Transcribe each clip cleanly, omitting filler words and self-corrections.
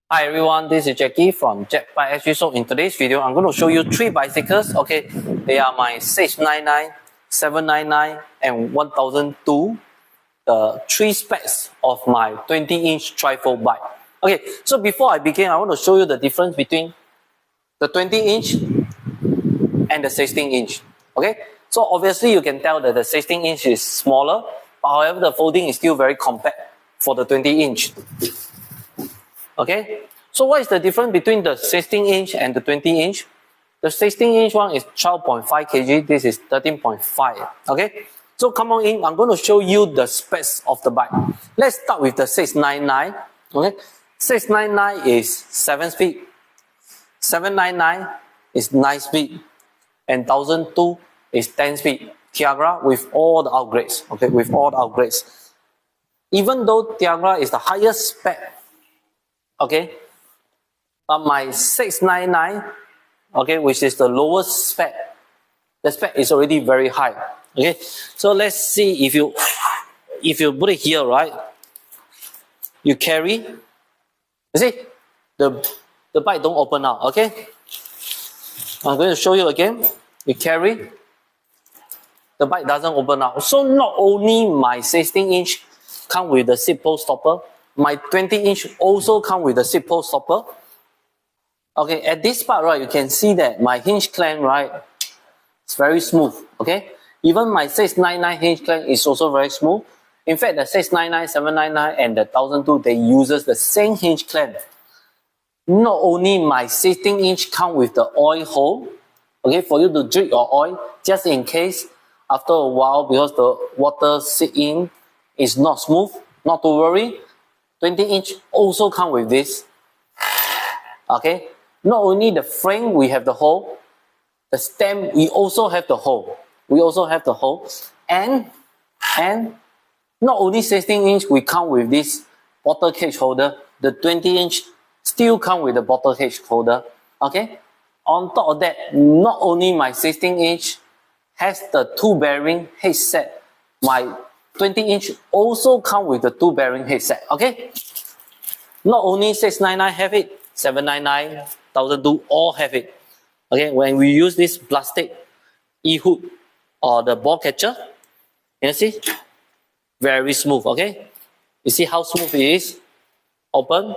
Hi everyone, this is Jackie from JetBikeSG. So in today's video, I'm going to show you 3 bicycles. Okay, they are my 699, 799 and 1002. The 3 specs of my 20-inch trifold bike. Okay, so before I begin, I want to show you the difference between the 20-inch and the 16-inch. Okay, so obviously you can tell that the 16-inch is smaller, but however the folding is still very compact for the 20-inch. Okay, so what is the difference between the 16-inch and the 20-inch? The 16-inch one is 12.5 kg, this is 13.5. Okay, so come on in, I'm going to show you the specs of the bike. Let's start with the 699. Okay, 699 is 7 speed, 799 is 9 speed, and 1002 is 10 speed. Tiagra with all the upgrades. Okay, with all the upgrades. Even though Tiagra is the highest spec, okay, but my 699, okay, which is the lowest spec, the spec is already very high. Okay, so let's see if you put it here, right? You carry, you see, the bike don't open out. Okay, I'm going to show you again. You carry, the bike doesn't open out. So not only my 16-inch come with the seat post stopper, my 20-inch also come with the seat post stopper. Okay, at this part, right, you can see that my hinge clamp, right, it's very smooth. Okay, even my 699 hinge clamp is also very smooth. In fact, the 699, 799 and the 1002, they uses the same hinge clamp. Not only my 16-inch come with the oil hole, okay, for you to drip your oil, just in case after a while, because the water sit in, is not smooth, not to worry. 20-inch also come with this. Okay, not only the frame we have the hole, the stem we also have the hole. We also have the hole, and not only 16-inch we come with this bottle cage holder. The 20-inch still come with the bottle cage holder. Okay, on top of that, not only my 16-inch has the 2-bearing headset, my 20-inch also come with the 2-bearing headset. Okay, not only 699 have it, 799, 1002 all have it. Okay, when we use this plastic e-hook or the ball catcher, you see, very smooth. Okay, you see how smooth it is. Open,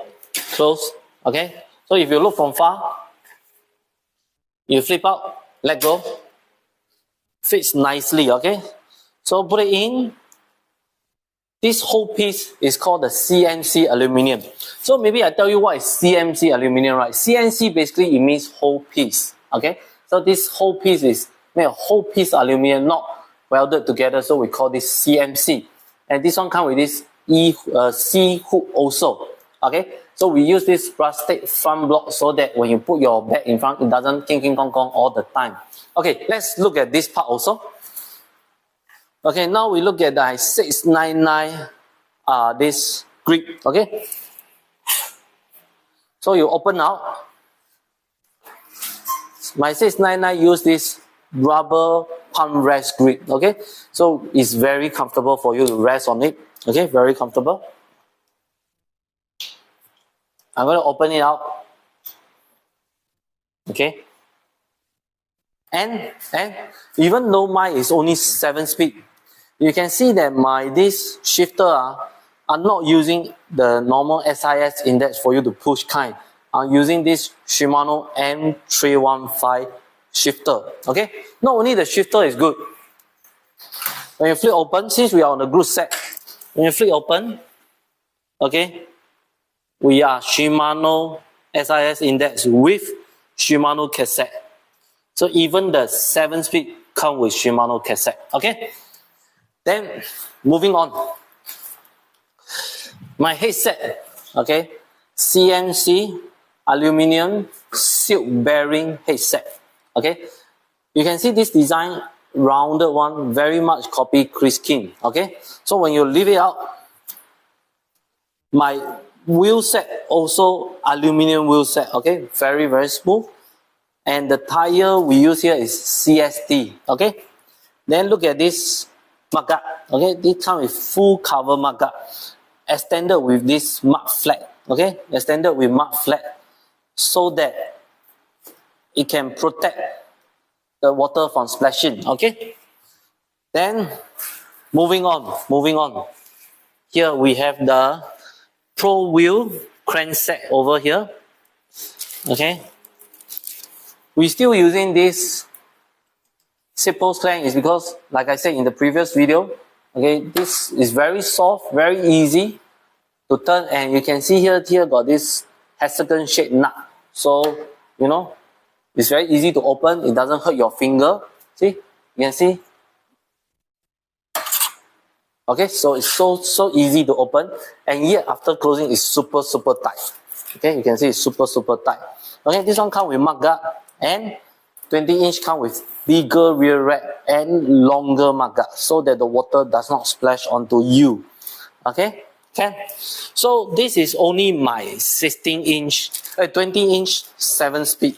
close. Okay, so if you look from far, you flip out, let go, fits nicely. Okay, so put it in. This whole piece is called the CNC aluminum. So maybe I tell you what is CNC aluminum, right? CNC basically it means whole piece. Okay, so this whole piece is made a whole piece aluminum, not welded together. So we call this CNC. And this one comes with this C hook also. Okay, so we use this plastic front block so that when you put your bag in front, it doesn't king king kong kong all the time. Okay, let's look at this part also. Okay, now we look at the 699, this grip. Okay, so you open out. My 699 use this rubber palm rest grip. Okay, so it's very comfortable for you to rest on it. Okay, very comfortable. I'm going to open it out. Okay, and even though mine is only 7 speed, you can see that this shifter are not using the normal SIS index for you to push kind. I'm using this Shimano M315 shifter. Okay, not only the shifter is good. When you flip open, since we are on the group set, when you flip open, okay, we are Shimano SIS index with Shimano cassette. So even the 7 speed come with Shimano cassette. Okay. Then moving on, my headset, okay, CNC aluminum silk bearing headset. Okay, you can see this design rounded one, very much copy Chris King. Okay, so when you leave it out, my wheel set also aluminum wheel set. Okay, very smooth, and the tire we use here is CST. Okay, then look at this mudguard. Okay, this comes with full cover mudguard, extended with this mud flat. Okay, as standard we mark flat so that it can protect the water from splashing. Okay, then moving on. Here we have the Pro Wheel crankset over here. Okay, we still using this seat post crank is because, like I said in the previous video, okay, this is very soft, very easy to turn, and you can see here got this hexagon shaped nut. So you know, it's very easy to open. It doesn't hurt your finger. See, you can see. Okay, so it's so easy to open, and yet after closing it's super tight. Okay, you can see it's super tight. Okay, this one comes with mudguard, and 20-inch comes with bigger rear rack and longer mudguard so that the water does not splash onto you. Okay, so this is only my 20-inch 7-speed.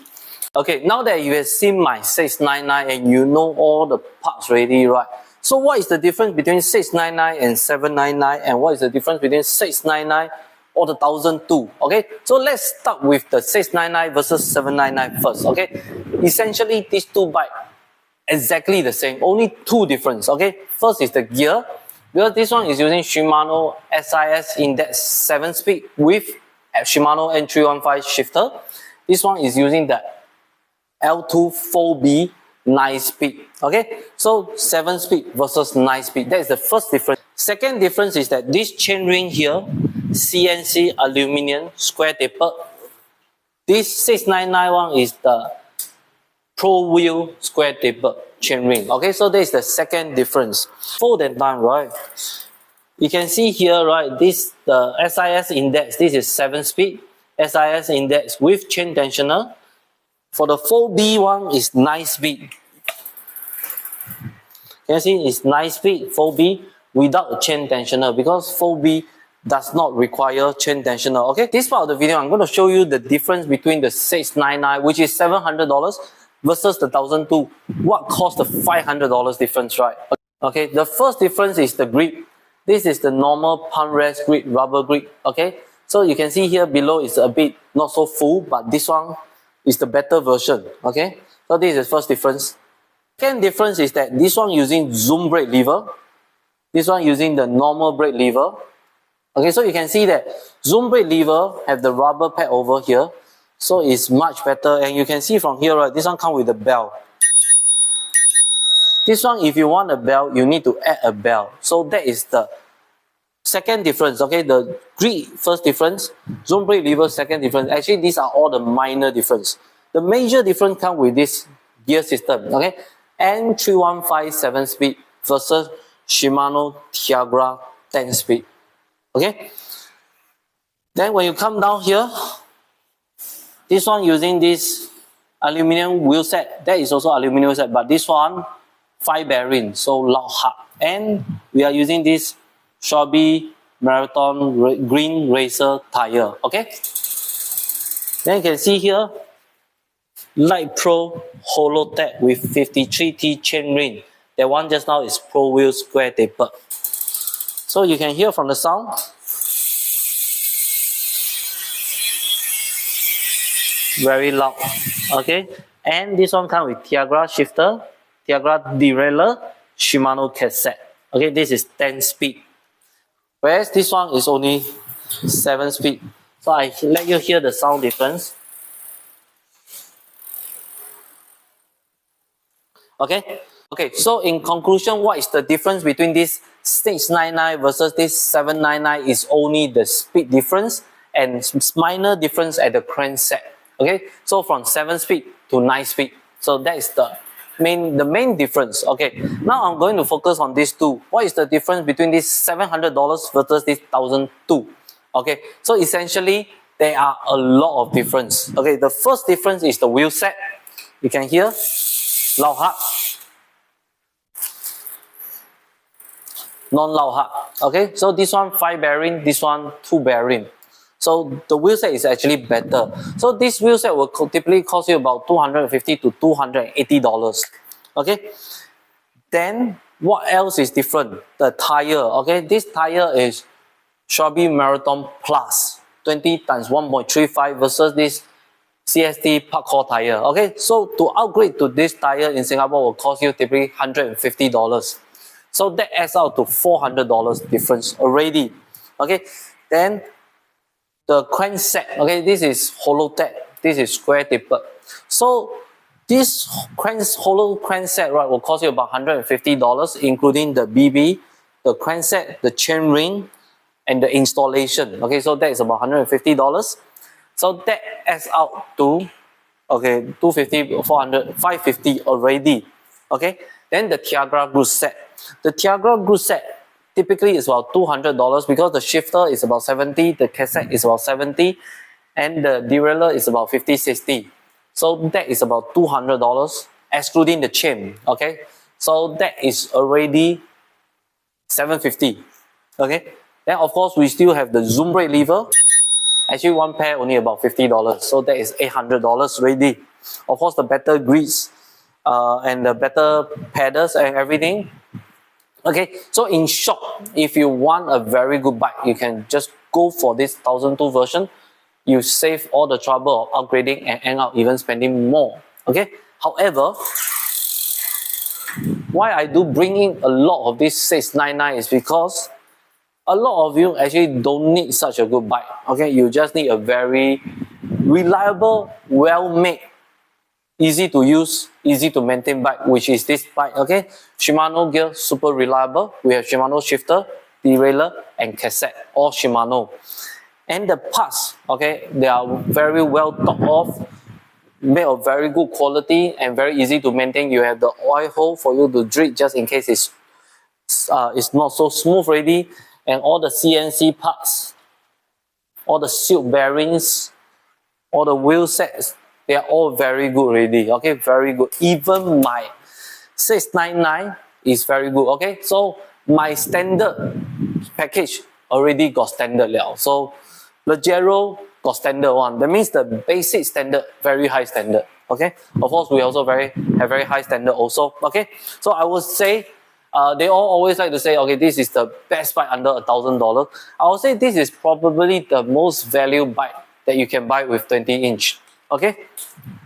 Okay, now that you have seen my 699 and you know all the parts already, right? So what is the difference between 699 and 799, and what is the difference between 699 or the 1002? Okay, so let's start with the 699 versus 799 first. Okay, essentially these two bikes exactly the same, only two difference. Okay, first is the gear, because this one is using Shimano SIS Index 7-speed with Shimano N315 shifter. This one is using the L2 4B 9-speed. Okay, so 7-speed versus 9-speed. That is the first difference. Second difference is that this chainring here, CNC aluminum square taper. This 699 one is the Pro Wheel square taper chainring. Okay, so that is the second difference. Fold and time, right? You can see here, right? This the SIS Index. This is 7-speed. SIS Index with chain tensioner. For the 4B one is 9-speed. You can see it's 9-speed 4B without a chain tensioner, because 4B does not require chain tensioner. Okay, this part of the video I'm going to show you the difference between the 699, which is $700, versus the 1002. What caused the $500 difference, right? Okay, the first difference is the grip. This is the normal pump rest grip, rubber grip. Okay, so you can see here below is a bit not so full, but this one is the better version. Okay, so this is the first difference. Second difference is that this one using zoom brake lever, this one using the normal brake lever. Okay, so you can see that zoom brake lever have the rubber pad over here, so it's much better. And you can see from here, right, this one comes with a bell. This one, if you want a bell, you need to add a bell. So that is the second difference. Okay, the grip first difference, zoom brake lever second difference. Actually, these are all the minor difference. The major difference comes with this gear system. Okay, N315 7-speed versus Shimano Tiagra 10-speed. Okay, then when you come down here, this one using this aluminum wheel set. That is also aluminum wheel set, but this one 5 bearing, so loud hard. And we are using this Shelby Marathon Green Racer tire. Okay, then you can see here Light Pro Holotech with 53T chainring. That one just now is Pro Wheel square taper. So you can hear from the sound. Very loud. Okay, and this one comes with Tiagra shifter, Tiagra derailleur, Shimano cassette. Okay, this is 10-speed. Whereas this one is only 7-speed. So I let you hear the sound difference. Okay, so in conclusion, what is the difference between this 699 versus this 799 is only the speed difference and minor difference at the crankset. Okay, so from 7-speed to 9-speed. So that is the main difference. Okay, now I'm going to focus on these two. What is the difference between this $700 versus this 1002? Okay, so essentially there are a lot of difference. Okay, the first difference is the wheel set. You can hear loud hard, non-loud hard. Okay, so this one 5 bearing, this one 2 bearing. So the wheel set is actually better. So this wheel set will typically cost you about $250 to $280. Okay, then what else is different? The tire. Okay, this tire is Shelby Marathon Plus. 20 times 1.35 versus this CST Parkour tire. Okay, so to upgrade to this tire in Singapore will cost you typically $150. So that adds out to $400 difference already. Okay, then the crankset. Okay, this is Holotech. This is square tipped. So this hollow crankset, right, will cost you about $150, including the BB, the crankset, the chain ring, and the installation. Okay, so that is about $150. So that adds out to, okay, 250, 400, 550 already. Okay, then the Tiagra glue set. The Tiagra glue set typically is about $200 because the shifter is about 70, the cassette is about 70, and the derailleur is about 50, 60. So that is about $200, excluding the chain. Okay, so that is already $750. Okay, then of course we still have the zoom brake lever. Actually, one pair only about $50, so that is $800 already. Of course, the better grease and the better pedals and everything. Okay, so in short, if you want a very good bike, you can just go for this 1002 version. You save all the trouble of upgrading and end up even spending more. Okay, however, why I do bring in a lot of this 699 is because a lot of you actually don't need such a good bike. Okay, you just need a very reliable, well-made, easy to use, easy to maintain bike, which is this bike. Okay, Shimano gear, super reliable. We have Shimano shifter, derailleur, and cassette, all Shimano. And the parts, okay, they are very well thought of, made of very good quality and very easy to maintain. You have the oil hole for you to drill just in case it's not so smooth already. And all the CNC parts, all the sealed bearings, all the wheel sets, they are all very good already. Okay, very good. Even my 699 is very good. Okay, so my standard package already got standard now. So Leggero got standard one. That means the basic standard, very high standard. Okay, of course we also have very high standard also. Okay, so I would say they all always like to say, okay, this is the best bike under $1,000. I would say this is probably the most value bike that you can buy with 20-inch. Okay,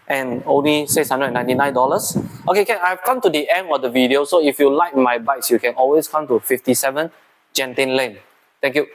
and only $699. Okay, I've come to the end of the video. So if you like my bikes, you can always come to 57 Genting Lane. Thank you.